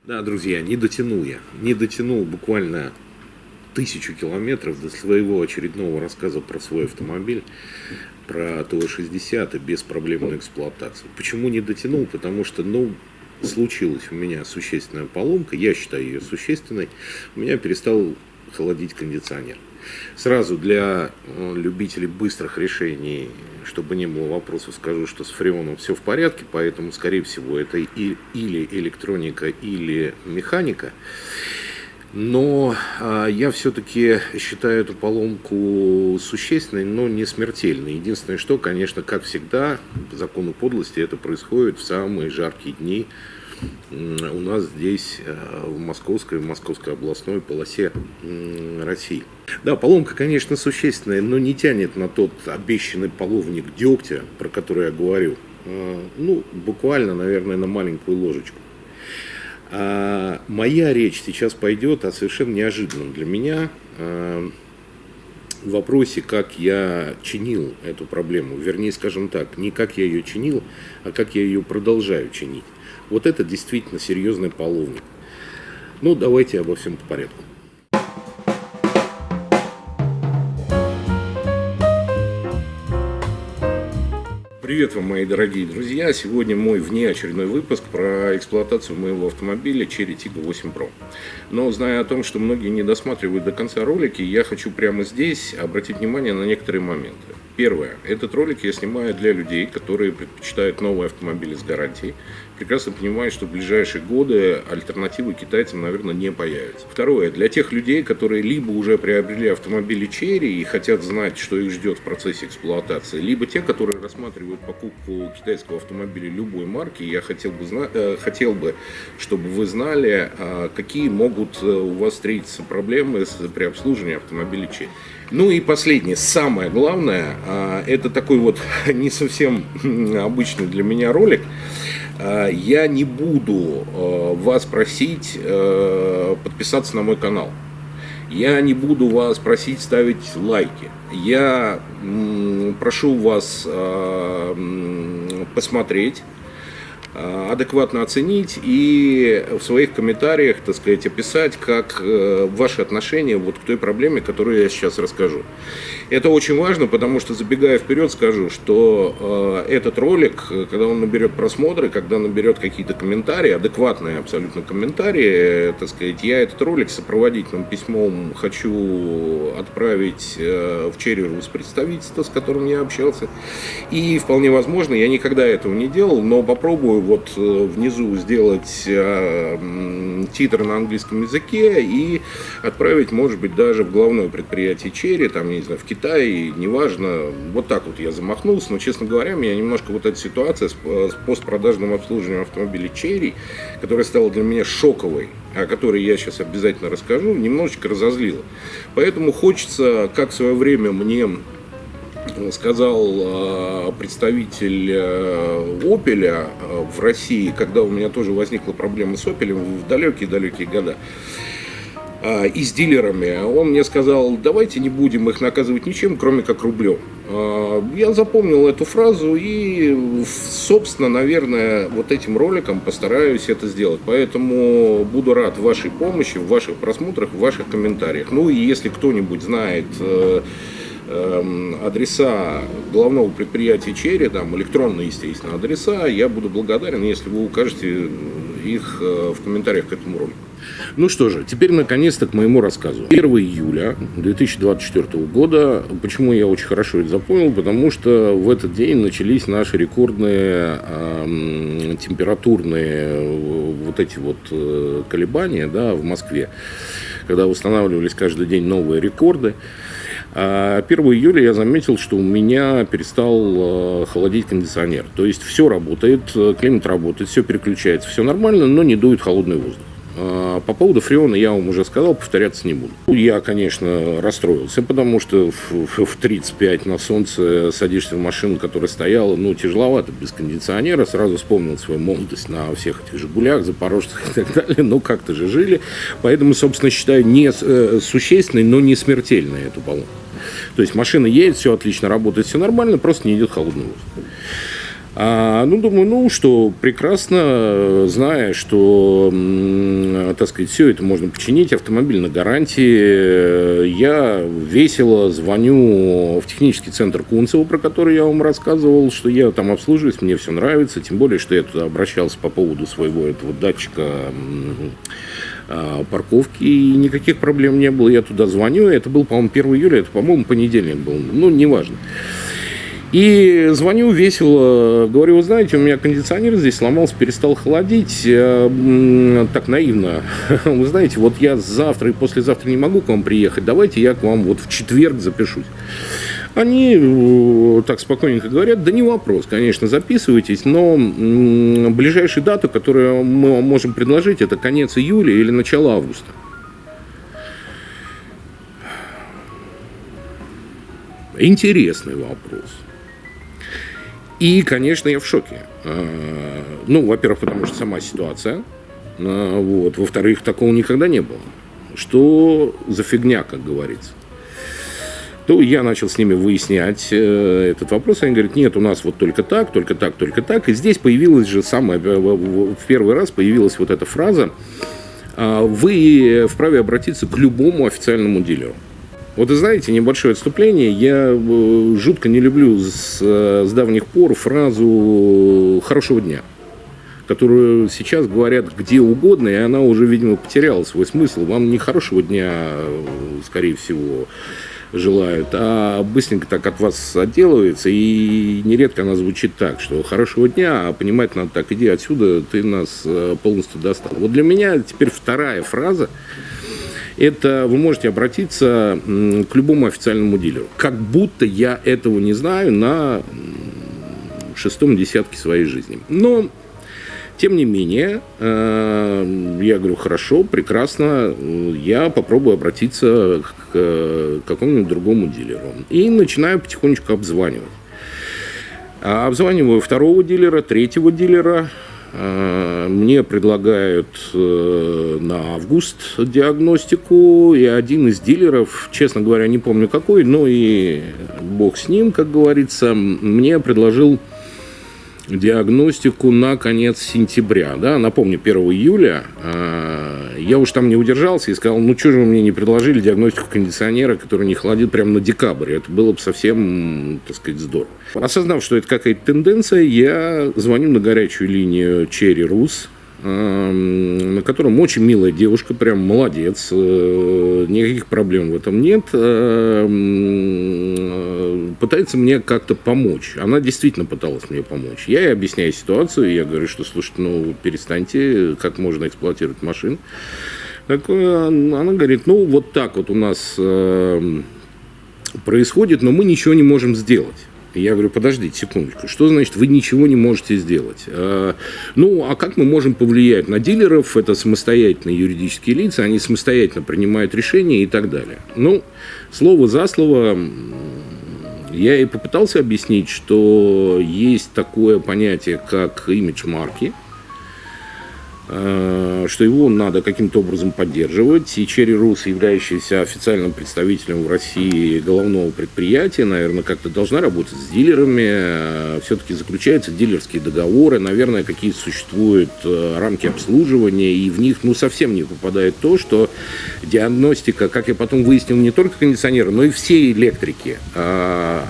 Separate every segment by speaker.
Speaker 1: Да, друзья, не дотянул я. Не дотянул буквально 1000 километров до своего очередного рассказа про свой автомобиль, про ТО-60 и беспроблемную эксплуатацию. Почему не дотянул? Потому что, случилась у меня существенная поломка, я считаю ее существенной, у меня перестал холодить кондиционер. Сразу для любителей быстрых решений, чтобы не было вопросов, скажу, что с фреоном все в порядке, поэтому, скорее всего, это или электроника, или механика. Но я все-таки считаю эту поломку существенной, но не смертельной. Единственное, что, конечно, как всегда, по закону подлости это происходит в самые жаркие дни у нас здесь, в Московской областной полосе России. Да, поломка, конечно, существенная, но не тянет на тот обещанный половник дегтя, про который я говорил. Буквально, наверное, на маленькую ложечку. Моя речь сейчас пойдет о совершенно неожиданном для меня вопросе, как я чинил эту проблему. Вернее, скажем так, не как я ее чинил, а как я ее продолжаю чинить. Вот это действительно серьезный половник. Давайте обо всем по порядку. Привет вам, мои дорогие друзья! Сегодня мой внеочередной выпуск про эксплуатацию моего автомобиля Chery Tiggo 8 Pro. Но зная о том, что многие не досматривают до конца ролики, я хочу прямо здесь обратить внимание на некоторые моменты. Первое. Этот ролик я снимаю для людей, которые предпочитают новые автомобили с гарантией. Прекрасно понимаю, что в ближайшие годы альтернативы китайцам, наверное, не появятся. Второе. Для тех людей, которые либо уже приобрели автомобили Chery и хотят знать, что их ждет в процессе эксплуатации, либо те, которые рассматривают покупку китайского автомобиля любой марки, я хотел бы, чтобы вы знали, какие могут у вас встретиться проблемы при обслуживании автомобиля Chery. И последнее, самое главное, это такой вот не совсем обычный для меня ролик. Я не буду вас просить подписаться на мой канал. Я не буду вас просить ставить лайки. Я прошу вас посмотреть, адекватно оценить и в своих комментариях, описать, как ваши отношения к той проблеме, которую я сейчас расскажу. Это очень важно, потому что, забегая вперед, скажу, что этот ролик, когда он наберет просмотры, когда наберет какие-то комментарии, адекватные абсолютно комментарии, я этот ролик сопроводительным письмом хочу отправить в Chery представительство, с которым я общался. И вполне возможно, я никогда этого не делал, но попробую внизу сделать титр на английском языке и отправить, может быть, даже в главное предприятие Chery, в Китае, неважно. Вот так вот я замахнулся, но, честно говоря, меня немножко эта ситуация с постпродажным обслуживанием автомобилей Chery, которая стала для меня шоковой, о которой я сейчас обязательно расскажу, немножечко разозлила. Поэтому хочется, как в свое время мне сказал представитель Opel в России, когда у меня тоже возникла проблема с Opel в далекие-далекие года, и с дилерами, он мне сказал: давайте не будем их наказывать ничем, кроме как рублем. Я запомнил эту фразу и, собственно, наверное, этим роликом постараюсь это сделать. Поэтому буду рад вашей помощи, в ваших просмотрах, в ваших комментариях. И если кто-нибудь знает адреса главного предприятия Chery, электронные, естественно, адреса, я буду благодарен, если вы укажете их в комментариях к этому ролику. Что же, теперь наконец-то к моему рассказу. 1 июля 2024 года. Почему я очень хорошо это запомнил? Потому что в этот день начались наши рекордные температурные колебания в Москве, когда устанавливались каждый день новые рекорды. 1 июля я заметил, что у меня перестал холодить кондиционер. То есть все работает, климат работает, все переключается, все нормально, но не дует холодный воздух. По поводу фреона я вам уже сказал, повторяться не буду. Я, конечно, расстроился, потому что в 35 на солнце садишься в машину, которая стояла, тяжеловато без кондиционера. Сразу вспомнил свою молодость на всех этих «Жигулях», «Запорожцах» и так далее. Как-то же жили. Поэтому, собственно, считаю не существенной, но не смертельной эту поломку. То есть машина едет, все отлично работает, все нормально, просто не идет холодный воздух. Думаю, что прекрасно, зная, что так сказать, все это можно починить, автомобиль на гарантии. Я весело звоню в технический центр Кунцево, про который я вам рассказывал, что я там обслуживаюсь, мне все нравится, тем более, что я туда обращался по поводу своего этого датчика парковки, и никаких проблем не было. Я туда звоню, это был, по-моему, 1 июля, это, по-моему, понедельник был, ну, неважно. И звоню весело, говорю, вы знаете, у меня кондиционер здесь сломался, перестал холодить, так наивно. Вы знаете, вот я завтра и послезавтра не могу к вам приехать, давайте я к вам вот в четверг запишусь. Они так спокойненько говорят, да не вопрос, конечно, записывайтесь, но ближайшая дата, которую мы вам можем предложить, это конец июля или начало августа. Интересный вопрос. И, конечно, я в шоке. Ну, во-первых, потому что сама ситуация. Вот. Во-вторых, такого никогда не было. Что за фигня, как говорится. То я начал с ними выяснять этот вопрос. Они говорят, нет, у нас вот только так, только так, только так. И здесь появилась же в первый раз появилась вот эта фраза: вы вправе обратиться к любому официальному дилеру. Вот, вы знаете, небольшое отступление. Я жутко не люблю с давних пор фразу «хорошего дня», которую сейчас говорят где угодно, и она уже, видимо, потеряла свой смысл. Вам не хорошего дня, скорее всего, желают, а быстренько так от вас отделывается. И нередко она звучит так, что «хорошего дня», а понимать надо так: иди отсюда, ты нас полностью достал. Вот для меня теперь вторая фраза. Это вы можете обратиться к любому официальному дилеру. Как будто я этого не знаю на шестом десятке своей жизни. Но, тем не менее, я говорю, хорошо, прекрасно, я попробую обратиться к какому-нибудь другому дилеру. И начинаю потихонечку обзванивать. Обзваниваю второго дилера, третьего дилера. Мне предлагают на август диагностику, и один из дилеров, честно говоря, не помню какой, но и бог с ним, как говорится, мне предложил диагностику на конец сентября. Да? Напомню, 1 июля я уж там не удержался и сказал, ну что же вы мне не предложили диагностику кондиционера, который не холодит прямо на декабрь. Это было бы совсем, так сказать, здорово. Осознав, что это какая-то тенденция, я звоню на горячую линию Cherry Rus, на котором очень милая девушка, прям молодец, никаких проблем в этом нет, пытается мне как-то помочь. Она действительно пыталась мне помочь. Я ей объясняю ситуацию, я говорю, что, слушайте, ну перестаньте, как можно эксплуатировать машину. Так она говорит, ну вот так вот у нас происходит, но мы ничего не можем сделать. Я говорю, подождите секундочку, что значит вы ничего не можете сделать? Ну, а как мы можем повлиять на дилеров? Это самостоятельные юридические лица, они самостоятельно принимают решения и так далее. Ну, слово за слово я и попытался объяснить, что есть такое понятие, как имидж марки, что его надо каким-то образом поддерживать. И Cherry Rus, являющаяся официальным представителем в России головного предприятия, наверное, как-то должна работать с дилерами. Все-таки заключаются дилерские договоры, наверное, какие существуют рамки обслуживания, и в них совсем не попадает то, что диагностика, как я потом выяснил, не только кондиционера, но и всей электрики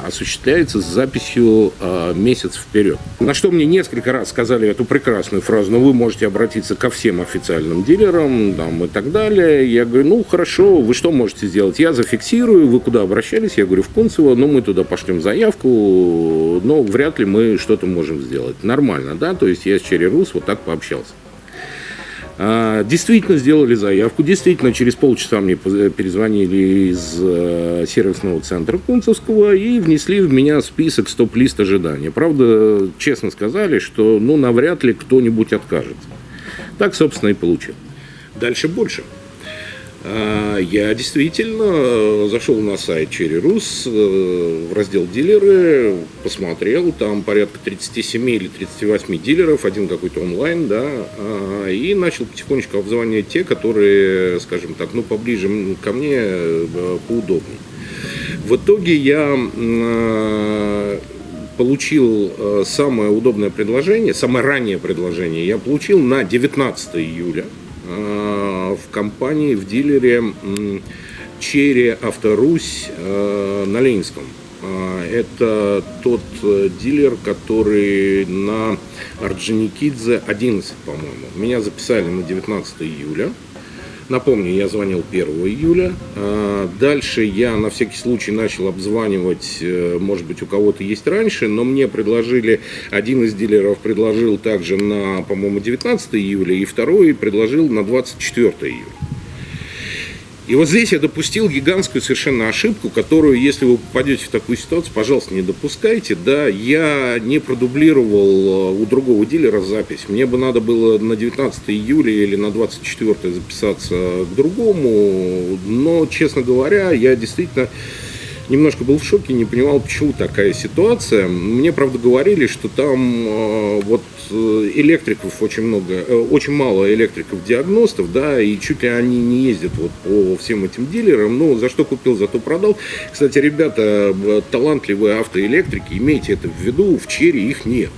Speaker 1: осуществляется с записью месяц вперед. На что мне несколько раз сказали эту прекрасную фразу: но вы можете обратиться ко всем официальным дилерам там, и так далее. Я говорю, ну хорошо, вы что можете сделать? Я зафиксирую, вы куда обращались? Я говорю, в Кунцево, но мы туда пошлем заявку, но вряд ли мы что-то можем сделать. Нормально, да? То есть я с Cherry Rus вот так пообщался. Действительно сделали заявку, действительно через полчаса мне перезвонили из сервисного центра Кунцевского и внесли в меня список стоп-лист ожидания. Правда, честно сказали, что навряд ли кто-нибудь откажется. Так, собственно, и получил. Дальше больше. Я действительно зашел на сайт Cherry Rus, в раздел дилеры, посмотрел, там порядка 37 или 38 дилеров, один какой-то онлайн, да, и начал потихонечку обзванивать те, которые, скажем так, поближе ко мне, поудобнее. В итоге я получил самое удобное предложение, самое раннее предложение я получил на 19 июля. в компании, в дилере Cherry Auto Rus на Ленинском. Это тот дилер, который на Орджоникидзе 11, по-моему. Меня записали на 19 июля. Напомню, я звонил 1 июля. Дальше я на всякий случай начал обзванивать, может быть, у кого-то есть раньше, но мне предложили, один из дилеров предложил также на, по-моему, 19 июля, и второй предложил на 24 июля. И вот здесь я допустил гигантскую совершенно ошибку, которую, если вы попадете в такую ситуацию, пожалуйста, не допускайте. Да, я не продублировал у другого дилера запись. Мне бы надо было на 19 июля или на 24 записаться к другому. Но, честно говоря, я действительно немножко был в шоке, не понимал, почему такая ситуация. Мне, правда, говорили, что там вот электриков очень много, очень мало электриков-диагностов, да, и чуть ли они не ездят вот по всем этим дилерам. Ну, за что купил, зато продал. Кстати, ребята, талантливые автоэлектрики, имейте это в виду, в Cherry их нет.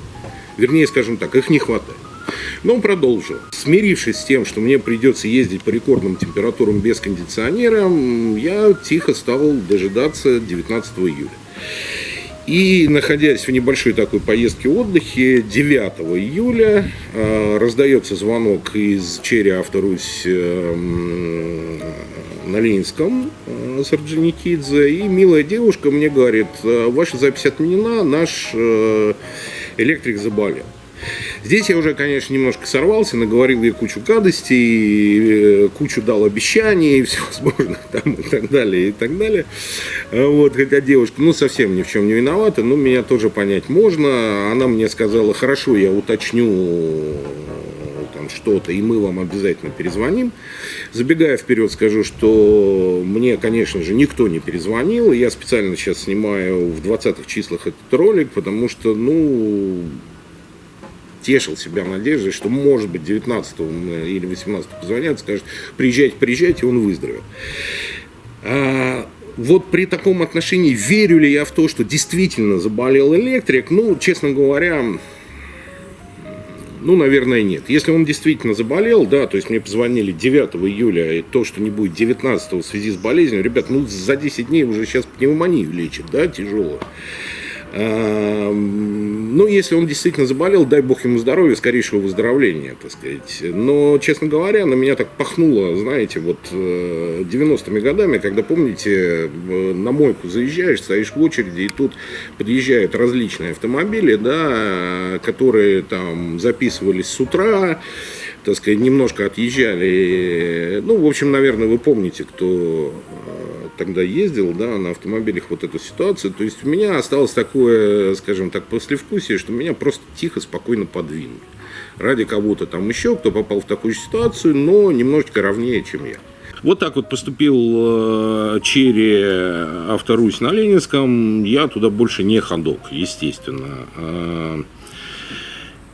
Speaker 1: Вернее, скажем так, их не хватает. Но продолжу. Смирившись с тем, что мне придется ездить по рекордным температурам без кондиционера, я тихо стал дожидаться 19 июля. И, находясь в небольшой такой поездке отдыхе, 9 июля раздается звонок из Cherry Auto Rus на Ленинском с Орджоникидзе, и милая девушка мне говорит: ваша запись отменена, наш электрик заболел. Здесь я уже, конечно, немножко сорвался, наговорил ей кучу гадостей, кучу дал обещаний, всевозможных там и так далее, и так далее. Вот, хотя девушка, ну, совсем ни в чем не виновата, но меня тоже понять можно. Она мне сказала: хорошо, я уточню там что-то, и мы вам обязательно перезвоним. Забегая вперед, скажу, что мне, конечно же, никто не перезвонил. Я специально сейчас снимаю в 20-х числах этот ролик, потому что, ну, тешил себя надеждой, что, может быть, 19 или 18 позвонят, скажут: приезжайте, приезжайте, он выздоровел. Вот при таком отношении верю ли я в то, что действительно заболел электрик? Ну, честно говоря, ну, наверное, нет. Если он действительно заболел, да, то есть мне позвонили 9 июля, и то, что не будет 19 в связи с болезнью, ребят, ну, за 10 дней уже сейчас пневмонию лечат, да, тяжелую. Ну, если он действительно заболел, дай бог ему здоровья, скорейшего выздоровления, так сказать. Но, честно говоря, на меня так пахнуло, знаете, вот 90-ми годами, когда, помните, на мойку заезжаешь, стоишь в очереди, и тут подъезжают различные автомобили, да, которые там записывались с утра, так сказать, немножко отъезжали. Ну, в общем, наверное, вы помните, кто тогда ездил, да, на автомобилях, вот эту ситуацию. То есть у меня осталось такое, скажем так, послевкусие, что меня просто тихо, спокойно подвинули. Ради кого-то там еще, кто попал в такую ситуацию, но немножечко ровнее, чем я. Вот так вот поступил Cherry Auto Rus на Ленинском. Я туда больше не ходок, естественно.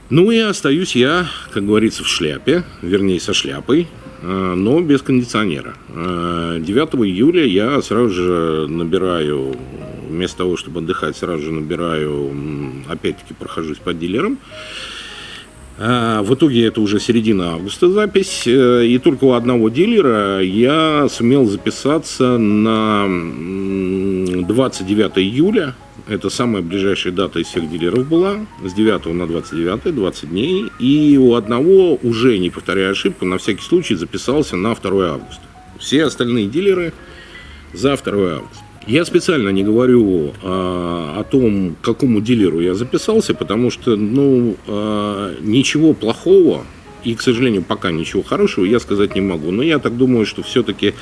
Speaker 1: Ну и остаюсь я, как говорится, в шляпе, вернее, со шляпой, но без кондиционера. 9 июля я сразу же набираю, вместо того, чтобы отдыхать, сразу же набираю, опять-таки прохожусь по дилерам. В итоге это уже середина августа запись, и только у одного дилера я сумел записаться на 29 июля. Это самая ближайшая дата из всех дилеров была, с 9 на 29, 20 дней. И у одного, уже не повторяя ошибку, на всякий случай записался на 2 августа. Все остальные дилеры за 2 августа. Я специально не говорю о том, к какому дилеру я записался, потому что, ну, ничего плохого и, к сожалению, пока ничего хорошего я сказать не могу. Но я так думаю, что все-таки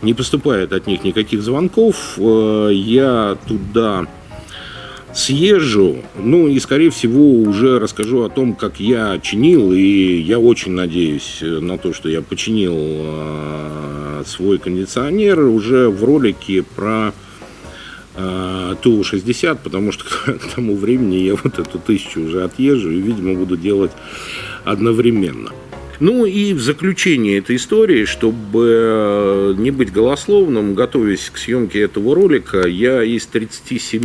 Speaker 1: не поступает от них никаких звонков. Я туда съезжу, ну и, скорее всего, уже расскажу о том, как я чинил, и я очень надеюсь на то, что я починил свой кондиционер уже в ролике про ТУ-60, потому что к тому времени я вот эту 1000 уже отъезжу и, видимо, буду делать одновременно. Ну и в заключение этой истории, чтобы не быть голословным, готовясь к съемке этого ролика, я из 37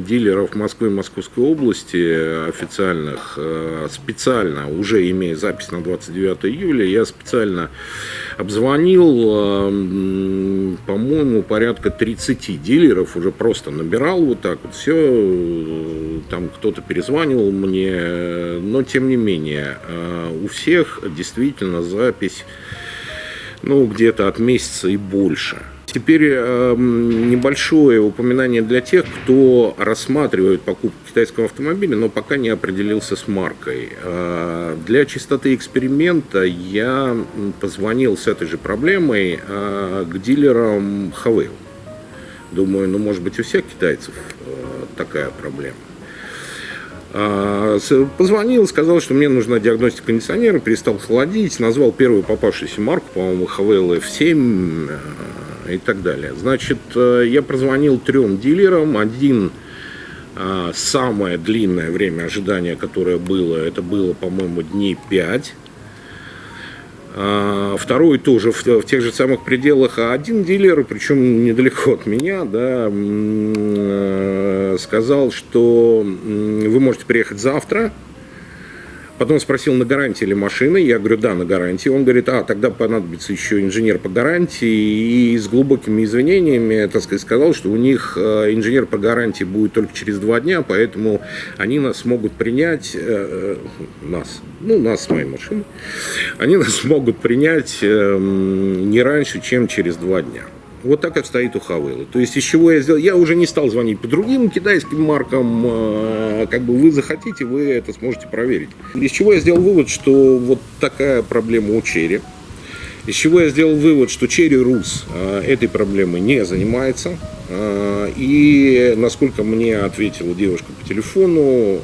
Speaker 1: дилеров Москвы и Московской области официальных, специально, уже имея запись на 29 июля, я специально обзвонил, по-моему, порядка 30 дилеров, уже просто набирал вот так вот все, там кто-то перезванивал мне, но тем не менее, у всех действительно запись, ну, где-то от месяца и больше. Теперь небольшое упоминание для тех, кто рассматривает покупку китайского автомобиля, но пока не определился с маркой. Для чистоты эксперимента я позвонил с этой же проблемой к дилерам Хавейл. Думаю, ну, может быть, у всех китайцев такая проблема. Позвонил, сказал, что мне нужна диагностика кондиционера, перестал холодить, назвал первую попавшуюся марку, по-моему, Hawell F7 и так далее. Значит, я прозвонил 3 дилерам. Один, самое длинное время ожидания, которое было, это было, по-моему, дней 5. Второй тоже в тех же самых пределах, а один дилер, причем недалеко от меня, да, сказал, что вы можете приехать завтра. Потом спросил, на гарантии ли машины. Я говорю, да, на гарантии. Он говорит, тогда понадобится еще инженер по гарантии. И с глубокими извинениями, так сказать, сказал, что у них инженер по гарантии будет только через 2 дня, поэтому они нас могут принять, нас с моей машиной, они нас могут принять не раньше, чем через 2 дня. Вот так обстоит у Hawell. То есть, из чего я сделал? Я уже не стал звонить по другим китайским маркам. Как бы вы захотите, вы это сможете проверить. Из чего я сделал вывод, что вот такая проблема у Chery. Из чего я сделал вывод, что Chery Rus этой проблемой не занимается. И, насколько мне ответила девушка по телефону,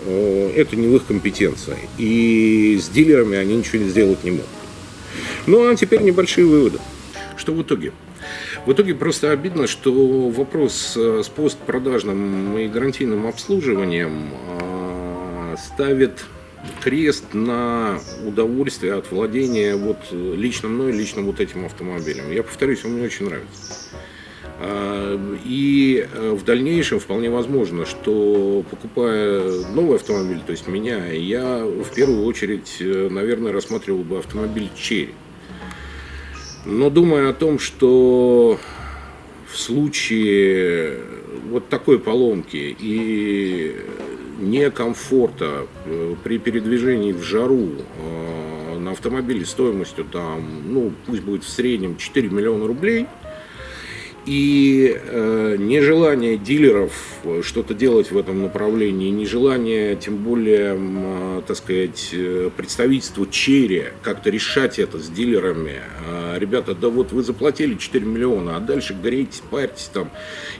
Speaker 1: это не в их компетенции. И с дилерами они ничего сделать не могут. Ну, а теперь небольшие выводы. Что в итоге? В итоге просто обидно, что вопрос с постпродажным и гарантийным обслуживанием ставит крест на удовольствие от владения вот лично мной, лично вот этим автомобилем. Я повторюсь, он мне очень нравится. И в дальнейшем вполне возможно, что покупая новый автомобиль, то есть меня, я в первую очередь, наверное, рассматривал бы автомобиль Chery. Но думая о том, что в случае вот такой поломки и некомфорта при передвижении в жару на автомобиле стоимостью там, ну, пусть будет в среднем 4 миллиона рублей, и нежелание дилеров что-то делать в этом направлении, нежелание, тем более, так сказать, представительству Chery как-то решать это с дилерами. Ребята, да вот вы заплатили 4 миллиона, а дальше горите, парьтесь там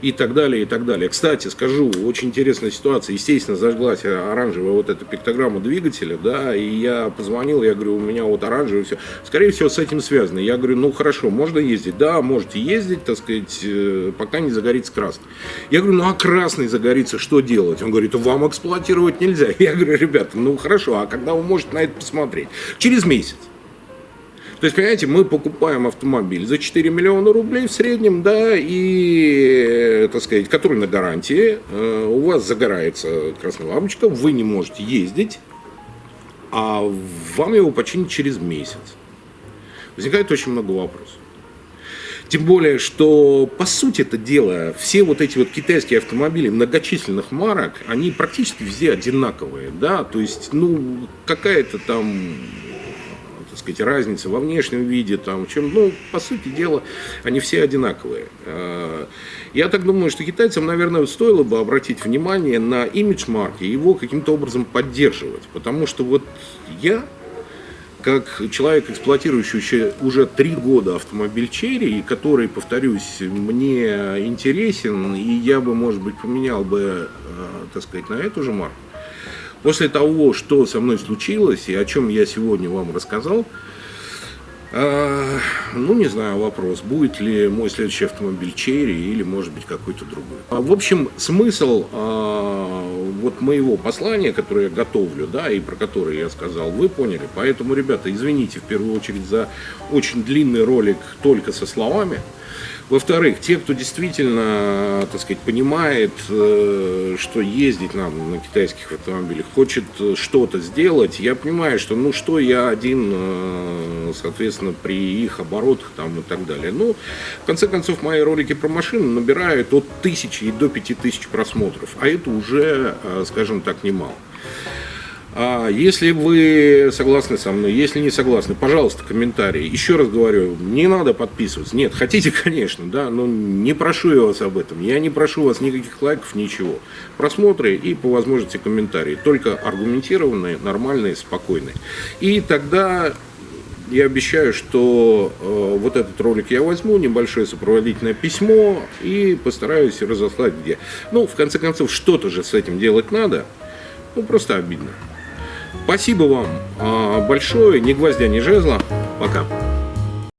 Speaker 1: и так далее, и так далее. Кстати, скажу, очень интересная ситуация. Естественно, зажглась оранжевая вот эта пиктограмма двигателя, да, и я позвонил, я говорю, у меня вот оранжевый, все. Скорее всего, с этим связано. Я говорю, ну хорошо, можно ездить? Да, можете ездить, так сказать, пока не загорится красный. Я говорю, ну а красный загорится, что делать? Он говорит, вам эксплуатировать нельзя. Я говорю, ребята, ну хорошо, а когда вы можете на это посмотреть? Через месяц. То есть, понимаете, мы покупаем автомобиль за 4 миллиона рублей в среднем, да, и, так сказать, который на гарантии, у вас загорается красная лампочка, вы не можете ездить, а вам его починить через месяц. Возникает очень много вопросов. Тем более, что, по сути это дело, все вот эти вот китайские автомобили многочисленных марок, они практически везде одинаковые, да, то есть, ну, какая-то там, так сказать, разница во внешнем виде, там, чем, ну, по сути дела, они все одинаковые. Я так думаю, что китайцам, наверное, стоило бы обратить внимание на имидж марки и его каким-то образом поддерживать, потому что вот я, как человек, эксплуатирующий уже 3 года автомобиль Chery, который, повторюсь, мне интересен, и я бы, может быть, поменял бы, так сказать, на эту же марку. После того, что со мной случилось и о чем я сегодня вам рассказал, Ну, не знаю, вопрос, будет ли мой следующий автомобиль Черри или, может быть, какой-то другой. В общем, смысл вот моего послания, которое я готовлю, да, и про которое я сказал, вы поняли. Поэтому, ребята, извините в первую очередь за очень длинный ролик только со словами. Во-вторых, те, кто действительно, так сказать, понимает, что ездить надо на китайских автомобилях, хочет что-то сделать, я понимаю, что ну что я один, соответственно, при их оборотах там и так далее. Ну, в конце концов, мои ролики про машины набирают от 1000 и до 5000 просмотров, а это уже, скажем так, немало. Если вы согласны со мной, если не согласны, пожалуйста, комментарии. Еще раз говорю, не надо подписываться. Нет, хотите, конечно, да, но не прошу я вас об этом. Я не прошу вас никаких лайков, ничего. Просмотры и, по возможности, комментарии. Только аргументированные, нормальные, спокойные. И тогда я обещаю, что вот этот ролик я возьму, небольшое сопроводительное письмо и постараюсь разослать где. Ну, в конце концов, что-то же с этим делать надо. Ну, просто обидно. Спасибо вам большое. Ни гвоздя, ни жезла. Пока.